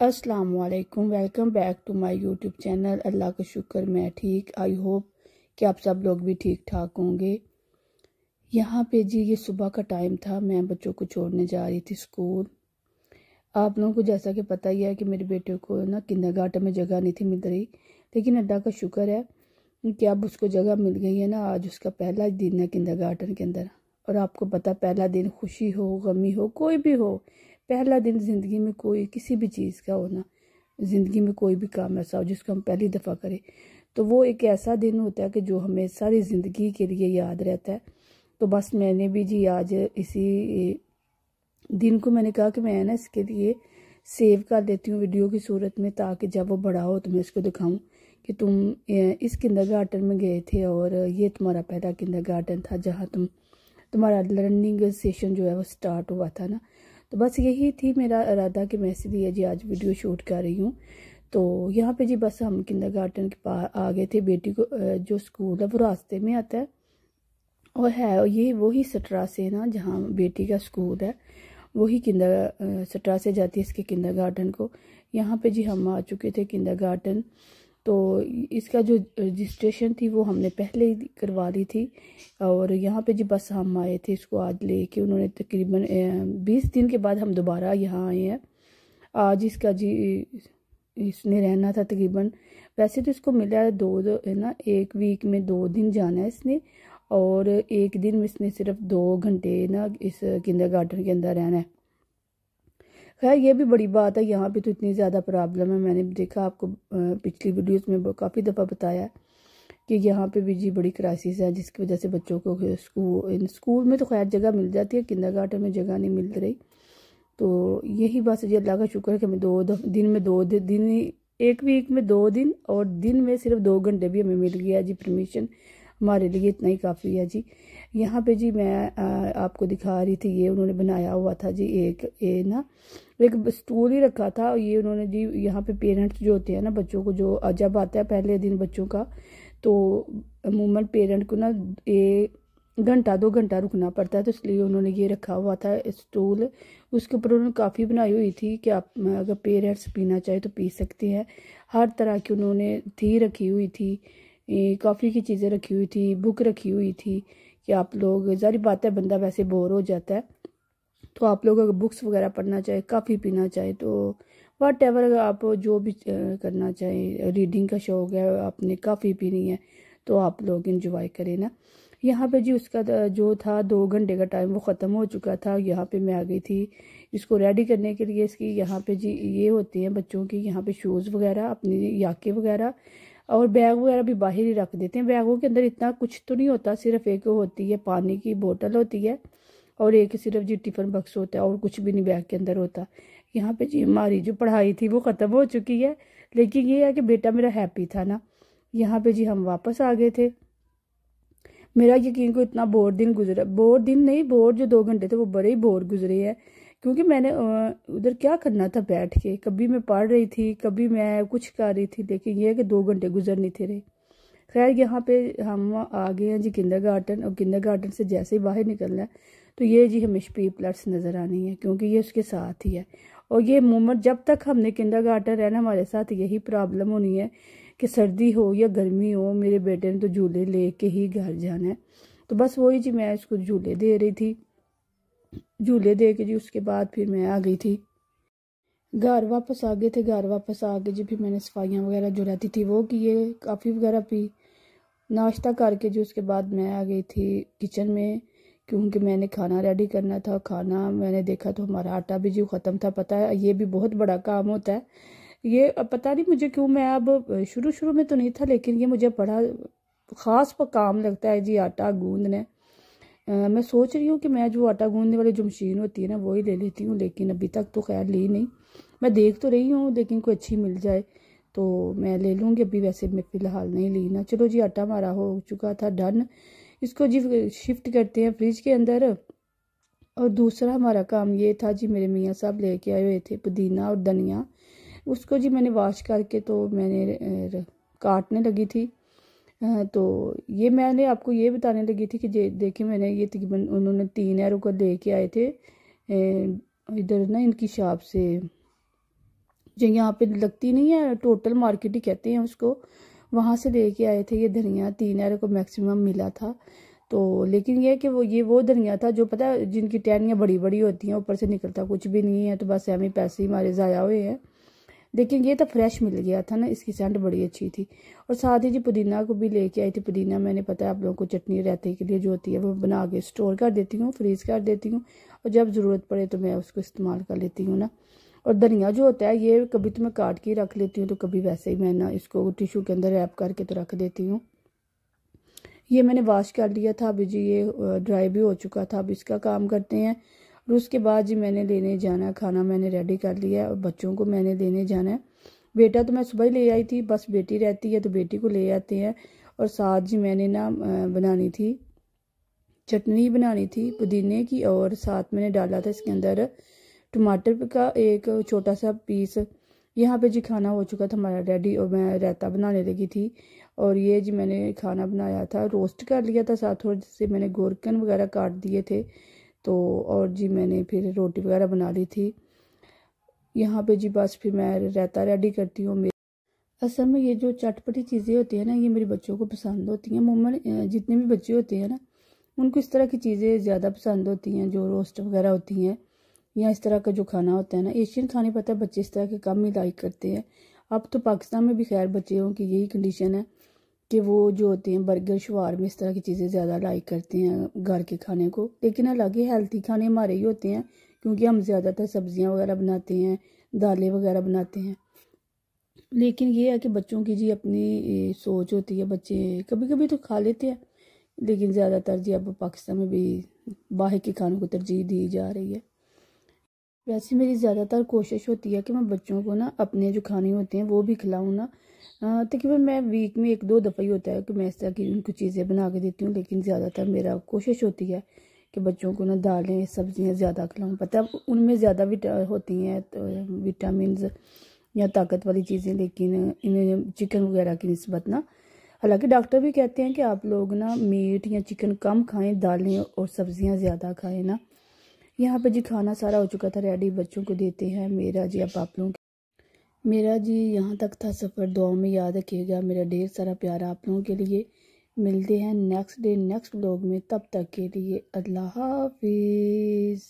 अस्सलाम वालेकुम। Welcome back to my YouTube channel. अल्लाह का शुक्र मैं ठीक। आई होप कि आप सब लोग भी ठीक ठाक होंगे। यहाँ पे जी ये सुबह का टाइम था, मैं बच्चों को छोड़ने जा रही थी स्कूल। आप लोगों को जैसा कि पता ही है कि मेरे बेटे को ना किंडरगार्टन में जगह नहीं थी मिल रही, लेकिन अल्लाह का शुक्र है कि अब उसको जगह मिल गई है ना। आज उसका पहला दिन है किंडरगार्टन के अंदर। और आपको पता, पहला दिन खुशी हो गमी हो कोई भी हो, पहला दिन ज़िंदगी में कोई किसी भी चीज़ का हो ना, ज़िंदगी में कोई भी काम ऐसा हो जिसको हम पहली दफ़ा करें, तो वो एक ऐसा दिन होता है कि जो हमें सारी ज़िंदगी के लिए याद रहता है। तो बस मैंने भी जी आज इसी दिन को मैंने कहा कि मैं ना इसके लिए सेव कर देती हूँ वीडियो की सूरत में, ताकि जब वो बड़ा हो तो मैं इसको दिखाऊं कि तुम इस किंडरगार्टन में गए थे और ये तुम्हारा पहला किंडरगार्टन था जहाँ तुम्हारा लर्निंग सेशन जो है वो स्टार्ट हुआ था ना। तो बस यही थी मेरा इरादा कि मैं इसलिए जी आज वीडियो शूट कर रही हूँ। तो यहाँ पे जी बस हम किंडरगार्टन के पास आ गए थे। बेटी को जो स्कूल है वो रास्ते में आता है और है ये वही सटरा से ना, जहाँ बेटी का स्कूल है वही सटरा से जाती है इसके किंडरगार्टन को। यहाँ पे जी हम आ चुके थे किंडरगार्टन। तो इसका जो रजिस्ट्रेशन थी वो हमने पहले ही करवा ली थी। और यहाँ पे जी बस हम आए थे इसको आज लेके। उन्होंने तकरीबन 20 दिन के बाद हम दोबारा यहाँ आए हैं। आज इसका जी इसने रहना था तकरीबन, वैसे तो इसको मिला है दो है ना, एक वीक में 2 दिन जाना है इसने, और एक दिन में इसने सिर्फ 2 घंटे ना इस किंडरगार्टन के अंदर रहना है। खैर ये भी बड़ी बात है। यहाँ पे तो इतनी ज़्यादा प्रॉब्लम है, मैंने देखा आपको पिछली वीडियोस में काफ़ी दफ़ा बताया कि यहाँ पे भी जी बड़ी क्राइसिस है, जिसकी वजह से बच्चों को स्कूल में तो खैर जगह मिल जाती है, किंडरगार्टन में जगह नहीं मिल रही। तो यही बस जी अल्लाह का शुक्र है कि हमें दिन में 2 दिन, एक वीक में 2 दिन और दिन में सिर्फ 2 घंटे भी हमें मिल गया जी परमिशन। हमारे लिए इतना ही काफ़ी है जी। यहाँ पे जी मैं आपको दिखा रही थी, ये उन्होंने बनाया हुआ था जी एक स्टूल ही रखा था। और ये उन्होंने जी यहाँ पे पेरेंट्स जो होते हैं ना, बच्चों को जो जब आता है पहले दिन बच्चों का, तो अमूमन पेरेंट को ना 1 घंटा 2 घंटा रुकना पड़ता है, तो इसलिए उन्होंने ये रखा हुआ था स्टूल। उसके ऊपर उन्होंने काफ़ी बनाई हुई थी कि आप अगर पेरेंट्स पीना चाहे तो पी सकते हैं। हर तरह की उन्होंने थी रखी हुई थी, कॉफ़ी की चीज़ें रखी हुई थी, बुक रखी हुई थी कि आप लोग, ज़ाहिर बात है बंदा वैसे बोर हो जाता है, तो आप लोग अगर बुक्स वगैरह पढ़ना चाहे, काफ़ी पीना चाहे, तो वट एवर अगर आप जो भी करना चाहे, रीडिंग का शौक़ है, आपने काफ़ी पीनी है, तो आप लोग इंजॉय करें ना। यहाँ पे जी उसका जो था 2 घंटे का टाइम वो ख़त्म हो चुका था। यहाँ पे मैं आ गई थी इसको रेडी करने के लिए। इसकी यहाँ पे जी ये होती हैं बच्चों की, यहाँ पे शूज़ वगैरह, अपनी याके वगैरह और बैग वगैरह भी बाहर ही रख देते हैं। बैगों के अंदर इतना कुछ तो नहीं होता, सिर्फ एक होती है पानी की बोतल होती है और एक सिर्फ जी टिफ़िन बॉक्स होता है, और कुछ भी नहीं बैग के अंदर होता। यहाँ पे जी हमारी जो पढ़ाई थी वो ख़त्म हो चुकी है, लेकिन ये है कि बेटा मेरा हैप्पी था ना। यहाँ पे जी हम वापस आ गए थे। मेरा यकीन को इतना बोर दिन गुजरा, बोर दिन नहीं, बोर जो 2 घंटे थे वो बड़े ही बोर गुजरे हैं, क्योंकि मैंने उधर क्या करना था बैठ के। कभी मैं पढ़ रही थी, कभी मैं कुछ कर रही थी, लेकिन ये है कि 2 घंटे गुजर नहीं थे रहे। खैर यहाँ पे हम आ गए हैं जी किंडरगार्टन। और किंडरगार्टन से जैसे ही बाहर निकलना है तो ये जी हमें पीपलर्स नज़र आनी है, क्योंकि ये उसके साथ ही है। और ये मोमेंट जब तक हमने किंडरगार्टन रहना, हमारे साथ यही प्रॉब्लम होनी है कि सर्दी हो या गर्मी हो, मेरे बेटे ने तो झूले लेके ही घर जाना है। तो बस वही जी मैं इसको झूले दे रही थी। झूले दे के जी उसके बाद फिर मैं आ गई थी घर, वापस आ गए थे। घर वापस आ के जी फिर मैंने सफाइयाँ वगैरह जो रहती थी वो किए, काफ़ी वगैरह पी, नाश्ता करके जी उसके बाद मैं आ गई थी किचन में, क्योंकि मैंने खाना रेडी करना था। खाना मैंने देखा तो हमारा आटा भी जी ख़त्म था। पता है ये भी बहुत बड़ा काम होता है। ये पता नहीं मुझे क्यों, मैं अब शुरू में तो नहीं था, लेकिन ये मुझे बड़ा ख़ास काम लगता है जी आटा गूंदना। मैं सोच रही हूँ कि मैं जो आटा गूंदने वाली जो मशीन होती है ना वो ही ले लेती हूँ, लेकिन अभी तक तो खैर ली नहीं। मैं देख तो रही हूँ, लेकिन कोई अच्छी मिल जाए तो मैं ले लूँगी। अभी वैसे मैं फ़िलहाल नहीं ली ना। चलो जी आटा हमारा हो चुका था डन। इसको जी शिफ्ट करते हैं फ्रिज के अंदर। और दूसरा हमारा काम ये था जी, मेरे मियाँ साहब लेके आए हुए थे पुदीना और धनिया। उसको जी मैंने वॉश करके तो मैंने काटने लगी थी। तो ये मैंने आपको ये बताने लगी थी कि देखिए मैंने ये तकरीबन उन्होंने 3 एरो को लेके आए थे इधर ना इनकी शॉप से, जो यहाँ पे लगती नहीं है, टोटल मार्केट ही कहते हैं उसको, वहाँ से लेके आए थे ये धनिया। 3 एरो को मैक्सिमम मिला था। तो लेकिन ये कि वो धनिया था जो पता है जिनकी टहनियाँ बड़ी बड़ी होती हैं, ऊपर से निकलता कुछ भी नहीं है, तो बस हमें पैसे ही हमारे ज़ाया हुए हैं। लेकिन ये तो फ्रेश मिल गया था ना, इसकी सेंट बड़ी अच्छी थी। और साथ ही जी पुदीना को भी लेके आई थी। पुदीना मैंने पता है आप लोगों को चटनी रहते के लिए जो होती है वो बना के स्टोर कर देती हूँ, फ्रीज़ कर देती हूँ, और जब ज़रूरत पड़े तो मैं उसको इस्तेमाल कर लेती हूँ ना। और धनिया जो होता है ये कभी तो मैं काट के रख लेती हूँ, तो कभी वैसे ही मैं ना इसको टिश्यू के अंदर रैप करके तो रख देती हूँ। ये मैंने वॉश कर लिया था, अभी जी ये ड्राई भी हो चुका था। अब इसका काम करते हैं। और उसके बाद जी मैंने लेने जाना है, खाना मैंने रेडी कर लिया है और बच्चों को मैंने लेने जाना है। बेटा तो मैं सुबह ही ले आई थी, बस बेटी रहती है तो बेटी को ले आते हैं। और साथ जी मैंने ना बनानी थी, चटनी बनानी थी पुदीने की, और साथ मैंने डाला था इसके अंदर टमाटर का एक छोटा सा पीस। यहाँ पे जी खाना हो चुका था हमारा रेडी, और मैं रायता बनाने लगी थी। और ये जी मैंने खाना बनाया था, रोस्ट कर लिया था, साथ थोड़े से मैंने गोरकन वगैरह काट दिए थे। तो और जी मैंने फिर रोटी वगैरह बना ली थी। यहाँ पे जी बस फिर मैं रायता रेडी करती हूँ। असल में ये जो चटपटी चीज़ें होती हैं ना, ये मेरे बच्चों को पसंद होती हैं। अमूमन जितने भी बच्चे होते हैं ना, उनको इस तरह की चीज़ें ज़्यादा पसंद होती हैं, जो रोस्ट वगैरह होती हैं या इस तरह का जो खाना होता है ना। एशियन खाने पता है बच्चे इस तरह के कम ही लाइक करते हैं। अब तो पाकिस्तान में भी खैर बच्चों की यही कंडीशन है कि वो जो होते हैं बर्गर शवारमे इस तरह की चीज़ें ज़्यादा लाइक करते हैं घर के खाने को। लेकिन हालांकि हेल्थी खाने हमारे ही होते हैं, क्योंकि हम ज़्यादातर सब्जियां वगैरह बनाते हैं, दालें वगैरह बनाते हैं। लेकिन ये है कि बच्चों की जी अपनी सोच होती है, बच्चे कभी कभी तो खा लेते हैं, लेकिन ज़्यादातर जी अब पाकिस्तान में भी बाहर के खानों को तरजीह दी जा रही है। वैसे मेरी ज़्यादातर कोशिश होती है कि मैं बच्चों को ना अपने जो खाने होते हैं वो भी खिलाऊँ ना। तकरीबन मैं वीक में 1-2 दफ़ा ही होता है कि मैं इस तरह की उनको चीज़ें बना के देती हूँ, लेकिन ज़्यादातर मेरा कोशिश होती है कि बच्चों को ना दालें सब्जियाँ ज़्यादा खिलाऊँ। पता है उनमें ज़्यादा होती हैं तो विटामिन या ताकत वाली चीज़ें, लेकिन इन्हें चिकन वगैरह की निस्बत ना। हालांकि डॉक्टर भी कहते हैं कि आप लोग ना मीट या चिकन कम खाएं, दालें और सब्जियां ज़्यादा खाएं ना। यहाँ पे जी खाना सारा हो चुका था रेडी, बच्चों को देते हैं। मेरा जी अब आप लोगों मेरा जी यहाँ तक था सफ़र, दुआ में याद रखिएगा। मेरा ढेर सारा प्यार आप लोगों के लिए। मिलते हैं नेक्स्ट डे नेक्स्ट व्लॉग में, तब तक के लिए अल्लाह हाफिज़।